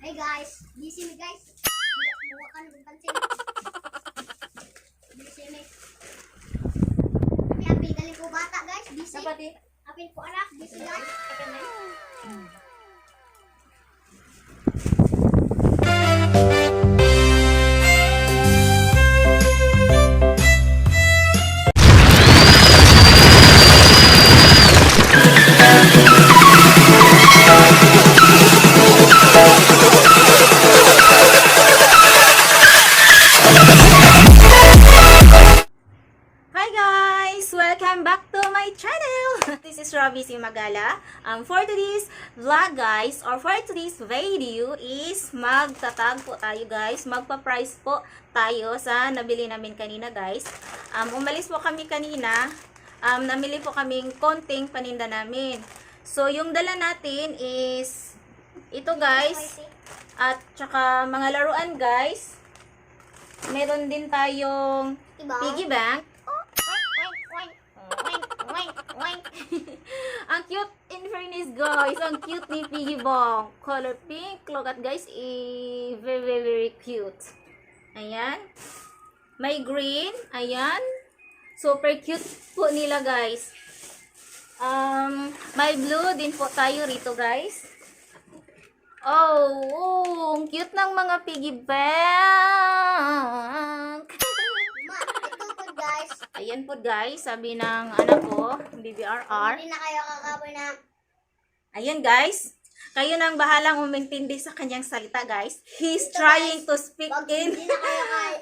Hey guys, busy me guys. Buka ka ng pansin. Busy me. Kami apil galing ko bata guys, busy. Dapat eh. Apil ko anak, busy guys. Hi guys! Welcome back to my channel! This is Robbie Simagala. For today's vlog guys, or for today's video is magtatag po tayo guys. Magpa-price po tayo sa nabili namin kanina guys. Umalis po kami kanina. Namili po kaming konting paninda namin. So yung dala natin is ito guys. At saka mga laruan guys. Meron din tayong piggy bank. Ang cute, in fairness guys, ang cute ni Piggy Bank. Color pink. Look at guys, very cute. Ayan. May green. Ayan. Super cute po nila guys. May blue din po tayo rito guys. Oh, ang cute ng mga Piggy Bank. Guys, Ayan po guys, sabi ng anak ko, BBRR. hindi na kayo kakapoy na. Ayan guys, kayo nang bahalang umintindi sa kanyang salita guys. He's trying to speak Wag, in hindi na kayo kay.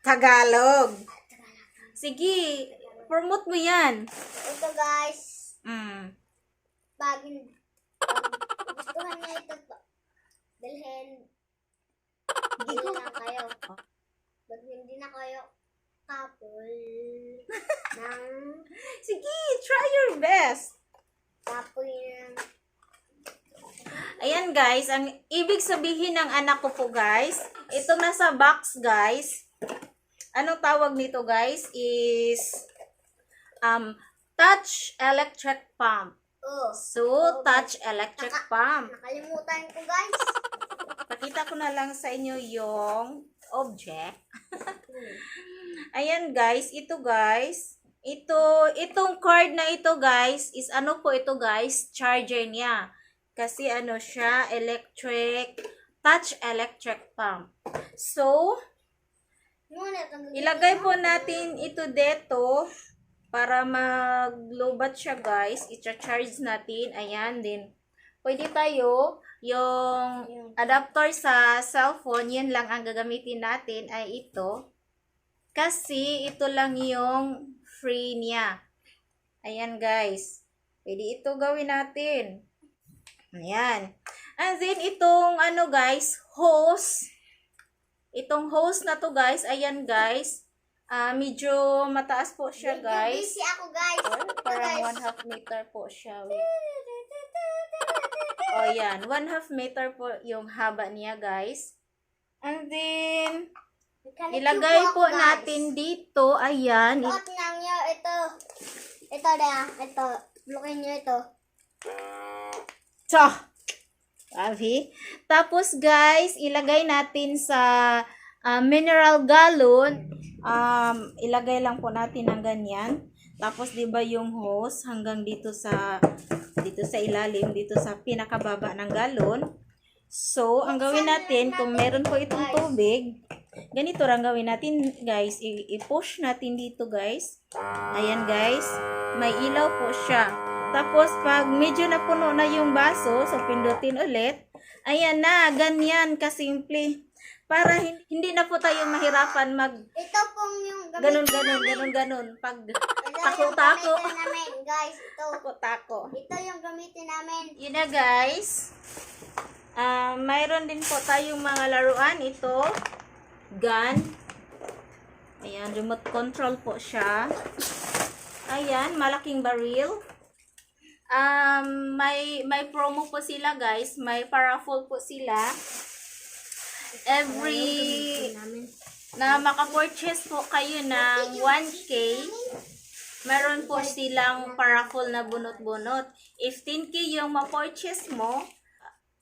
Tagalog. Sige, promote mo yan. Ito guys, pag gustuhan niya ito, dalhin, hindi na kayo. Pag hindi na kayo couple ng Sige, try your best. couple ng Ayan guys, ang ibig sabihin ng anak ko po guys, ito nasa box guys. Anong tawag nito guys is touch electric pump. So, touch electric pump. nakalimutan ko guys. Pakita ko na lang sa inyo yung object. Ayan guys, ito guys. Itong cord na ito guys, is ano po ito guys? Charger niya. Kasi ano siya, touch electric pump. So, ilagay po natin ito dito para mag-lobat siya guys. I-charge natin. Ayan din. Pwede tayo, yung adapter sa cellphone, yan lang ang gagamitin natin ay ito. Kasi ito lang yung free niya. Ayan guys. Pwede ito gawin natin. Ayan. And then itong ano guys, hose. Itong hose na to guys, ayan guys. Medyo mataas po siya guys. Busy ako guys. Parang 1/2 meter po siya. O yan, 1/2 meter po yung haba niya guys. And then, ilagay po natin dito, ayan. Suot lang nyo ito. Ito na, ito. Lukin nyo ito. Sabi. Tapos guys, ilagay natin sa mineral gallon. Ilagay lang po natin ng ganyan. Tapos 'di ba yung hose hanggang dito sa ilalim, dito sa pinakababa ng galon. So, ang gawin natin, kung meron po itong tubig, ganito lang gawin natin, guys. I-push natin dito, guys. Ayan, guys. May ilaw po siya. Tapos, pag medyo napuno na yung baso, so pindutin ulit. Ayan na, ganyan, kasimple. Para hindi na po tayo mahirapan Ito pong yung gamitin ganun. Pag Ito tako-tako. yung gamitin namin, guys. Ito. Tako-tako. Ito yung gamitin namin. Yun na, guys. Mayroon din po tayong mga laruan. Ito, gun. Ayan, remote control po siya. Ayan, malaking baril. May promo po sila, guys. May paraffol po sila. Every na maka-purchase po kayo ng 1K, meron po silang paraffol na bunot-bunot. If 10K yung ma-purchase mo,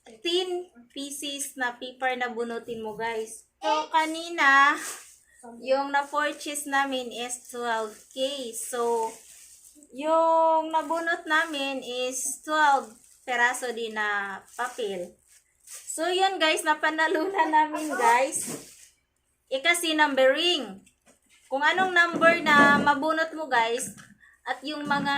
10 pieces na paper na bunutin mo, guys. So, kanina, yung na-purchase namin is 12K. So, yung nabunot namin is 12 peraso din na papel. So, yun guys, napanalunan namin guys. Kasi numbering. Kung anong number na mabunot mo guys, at yung mga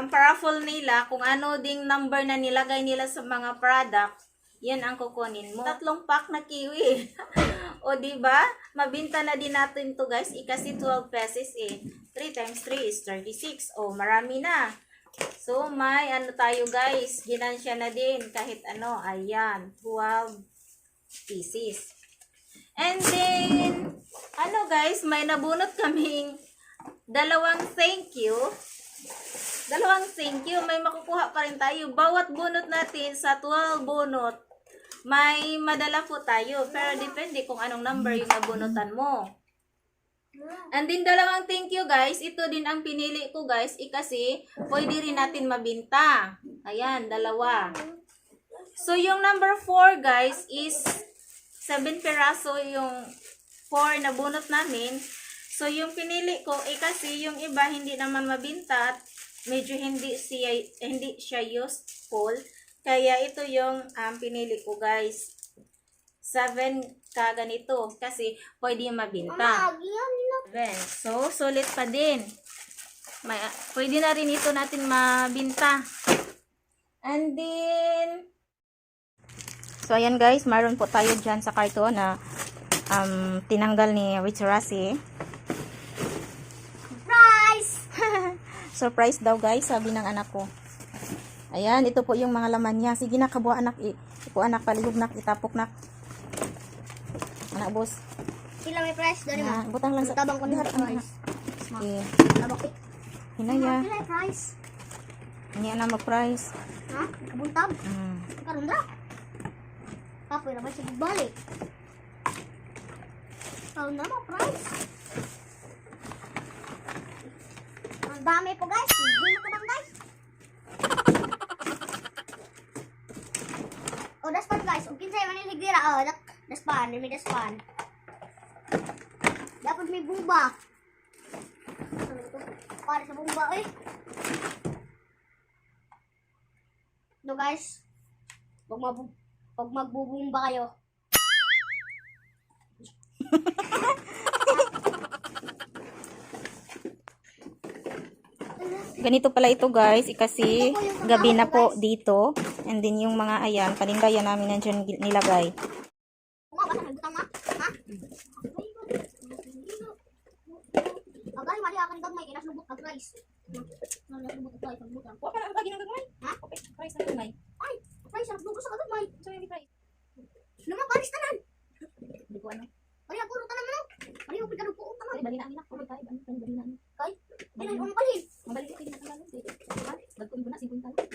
paraffle nila, kung ano ding number na nilagay nila sa mga product, yan ang kukunin mo. 3 pack na kiwi. O diba? Mabinta na din natin to guys. Kasi 12 pesos eh. 3 times 3 is 36. O marami na. So may ano tayo guys. Ginansya na din. Kahit ano. Ayan. 12 pieces. And then, ano guys, may nabunot kaming dalawang thank you. May makukuha pa rin tayo. Bawat bunot natin sa 12 bunot, may madala po tayo. Pero depende kung anong number yung nabunutan mo. And then, dalawang thank you guys. Ito din ang pinili ko guys. Kasi, pwede rin natin mabinta. Ayan, dalawa. So, yung number 4 guys is 7 peraso yung 4 na bunot namin. So, yung pinili ko, kasi yung iba hindi naman mabinta at medyo hindi siya useful. Kaya ito yung pinili ko guys. 7 ka ganito. Kasi pwede yung mabinta. So, sulit pa din. Pwede na rin ito natin mabinta. And then, so, ayan guys, mayroon po tayo dyan sa karton na tinanggal ni Richarasi. Surprise! Surprise daw guys, sabi ng anak ko. Ayan, ito po yung mga laman niya. Sige na, kabuha anak. Ipo anak, palihog nak, itapok nak. Anak boss. Sila may price doon mo. Butang lang sa tabang ko na price. Sige. Tabang ko. Hinaya. Sila price. Hinaya na mag-price. Ha? Kabuntab? Karon na. Kapoy na ba siya balik? Karon na mo price. Ang dami po guys. Hindi mo kadang guys. Oh, daspan guys. Kung kinsay maniligdira. Oh, daspan. May daspan. Dapat may bumba. Para sa bumba eh. No guys. Pag magbubumba kayo. Ganito pala ito guys, kasi gabi na po dito. And then yung mga ayan, panindayan namin nandiyan nilagay. Agay, mali akan gagmay, inaslubot na price. Naslubot na price, naslubot na. Huwag ka na magagin ng gagmay. Ha? Price na gagmay. Ay, price, naslubot sa gagmay. So yung price. Lumaparis tanan. Hindi ko ano. Mali ako tanan mo. Mali ako pigado po tanan. Bali na amin ako. Bali na amin. Kay, ay ang balhin. Mabalik ko yung tanan. Bagkong ko na 50 tanan.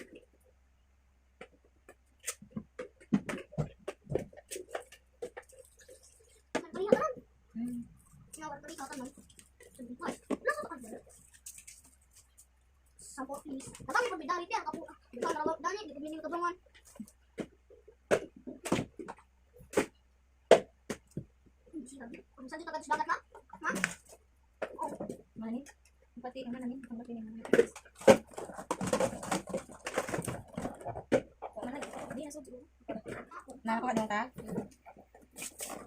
Mali ka tanan. Nawar ka tanan. Ay, nasa ka tanan. Support please. Tatami pa bidari tiyan kapo. Bitaw na rawag dani, di ko minimo tabangan. Kung saan dito dagat na? Ha? Oh, Mani. Pati ang namin. Ang pati ng mga. Hindi na sobrang. Nakakadong ka?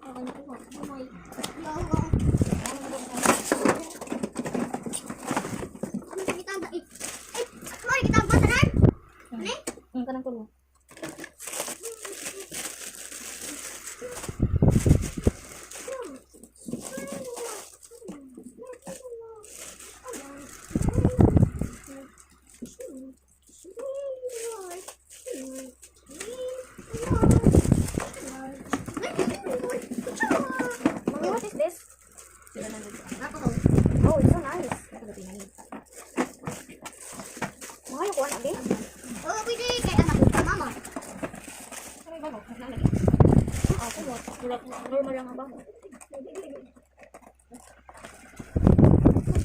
ay ko. Ay. Ano kita ba? Mari kita ba tanan? Ni? Ang kanang tulo. What is this? Oh, it's so nice. Mahal ko anak din. Oh, pwede kay anak ko mama. Ano ba mo? Ako mo. Normal lang ang bango.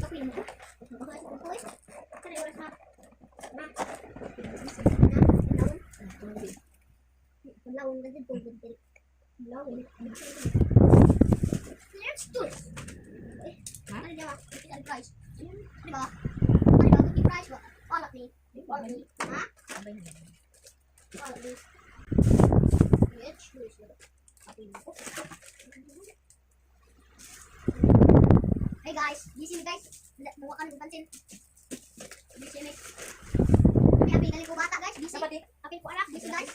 Tapi mo. Kaya oras na. Lawon na din tungkol din. Lawon. Let's do it. Ano diba? Isang price. Diba? Ano diba? Good price ba? All of me. All of me. Ha? All of me. Let's do it. Hey guys, busy me guys. Buka ka ng pansin. Busy me. Happy galing ko bata guys. Busy. Happy ko anak. Busy guys.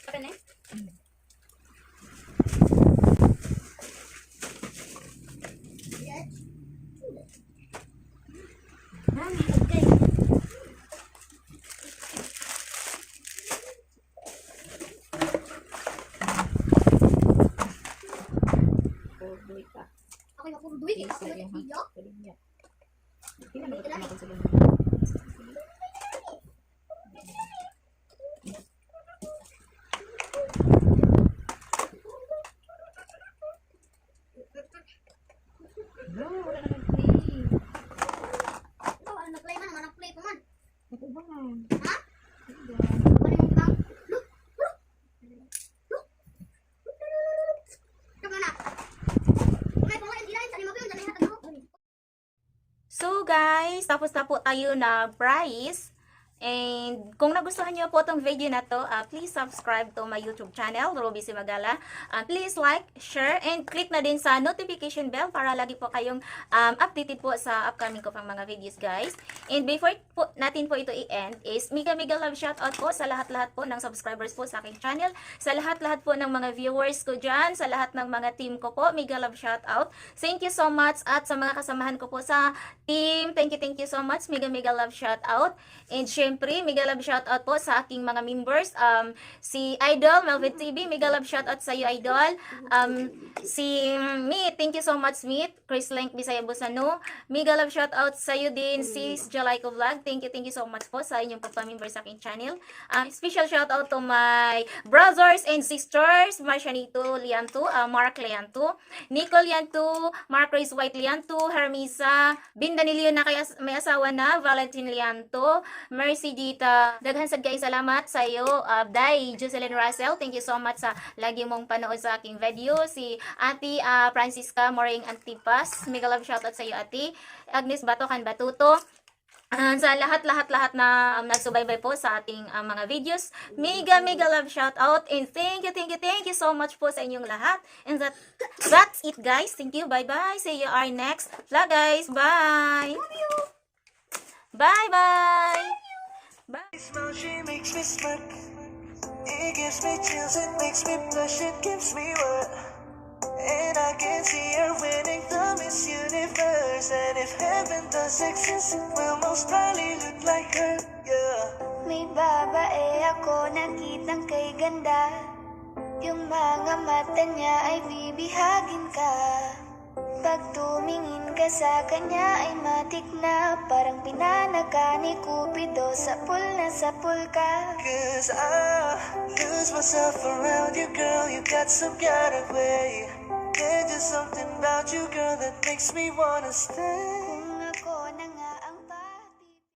Ako yung mapuduwi. Ako yung video. Ikaw, ano nag-play man? Ano nag-play ko man? Ha? Ano yung ibang? Look! Look! Look! Ito ka na. Okay, kung ano yung sa lima ko yun, dali hatag mo. So guys, tapos na po tayo na price. And kung nagustuhan niyo po itong video na to, please subscribe to my YouTube channel, Ruby Simagala. Please like, share, and click na din sa notification bell para lagi po kayong updated po sa upcoming ko pang mga videos guys. And before po natin po ito i-end is mega love shoutout po sa lahat-lahat po ng subscribers po sa aking channel, sa lahat-lahat po ng mga viewers ko dyan, sa lahat ng mga team ko po, mega love shoutout. Thank you so much, at sa mga kasamahan ko po sa team, thank you so much, mega love shoutout. And syempre, mega love shoutout po sa aking mga members, si Idol, Melvin TV, mega love shoutout sa iyo Idol. Si Meet, thank you so much Meet, Chris Link Bisaya Busano, mega love shoutout sa iyo din, sis Jalaiko Vlog, thank you so much po sa inyong pagpa-member sa aking channel. Special shoutout to my brothers and sisters, Marcianito Lianto, Mark Lianto, Nicole Lianto, Mark Grace White Lianto, Hermisa, Bindanilio na kaya may asawa na, Valentin Lianto, Mercy Dita, daghan sad kay salamat sa iyo, Day Jocelyn Russell, thank you so much sa lagi mong panood sa aking video. Si Ate Francisca Moring Antipas, mega love shoutout sa iyo Ate Agnes Batokan Batuto. Sa lahat na nagsubaybay po sa ating mga videos, mega love shoutout, and thank you so much po sa inyong lahat. And that's it guys, thank you, bye bye, see you our next vlog guys, bye. Bye bye. Bye. Smile, she makes me smirk. It gives me chills, it makes me blush, it gives me what? And I can see her winning the Miss Universe. And if heaven does exist, it will most probably look like her, yeah. May babae ako nakitang kay ganda. Yung mga mata niya ay bibihagin ka. Pag tumingin ka sa kanya ay matik na, parang pinanaga ni Cupido, sapul na sapul ka. Cause I lose myself around you, girl. You got some kind of way. There's just something about you, girl, that makes me wanna stay.